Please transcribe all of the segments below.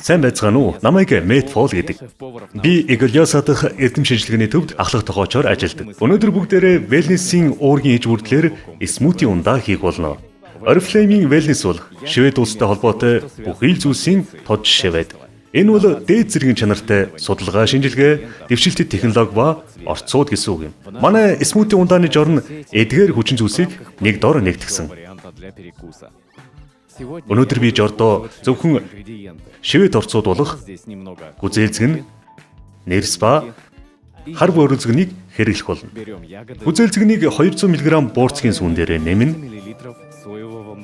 Сайн байцгаана уу? Намайг Мэт Фол гэдэг. Би Иглиоса дахь эрдэм шинжилгээний төвд ахлах тохиолчоор ажилладаг. Өнөөдөр бүгдээрээ wellness-ийн уургийн иж бүрдлэр смути ундаа хийх болно. Oriflame-ийн wellness бол Швед улстай холбоотой бүхий л зүйлсийн тод жишээ байдаг. Энэ бол дээд зэргийн чанартай судалгаа, шинжилгээ, дэвшилтэт технологи ба орцууд гэсэн үг юм. Манай смути ундааны жорн эдгээр хүчин зүйлсийг нэг дор нэгтгсэн. Өнөөдөр би жордоо зөвхөн шивэд орцууд болох гүзээлзэг, нэрс ба хар бөөрөлзгнийг хэрэглэх болно. Гүзээлзэгнийг 200 мг буурцгийн сүүн дээр нэмнэ.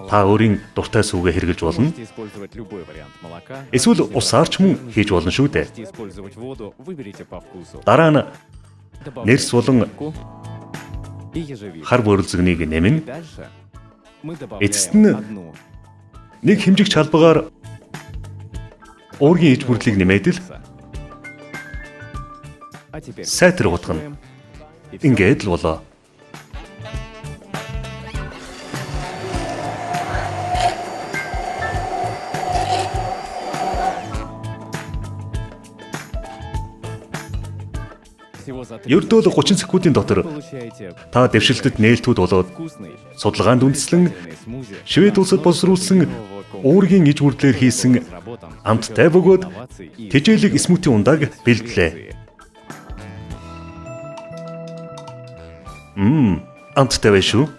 Та өөрийн дуртай сүүгээ хэрэглэж болно. Эсвэл усаар ч мөн хийж болно шүү дээ. Дараа нь нэрс болон хар бөөрөлзгнийг нэмнэ. Эцэст нь нэг хэмжигч халбагаар уургийн иж бүрдлийг нэмээд л сайтар утгана. Ингээд л болоо. Ердөө л 30 секундын дотор та дэвшилтэд нээлтүүд болоод судалгаанд үндэслэн Швед улсад боловсруулсан уургийн иж бүрдлээр хийсэн амттай бөгөөд тэжээлэг смути ундааг бэлдлээ. Амттай байх шүү.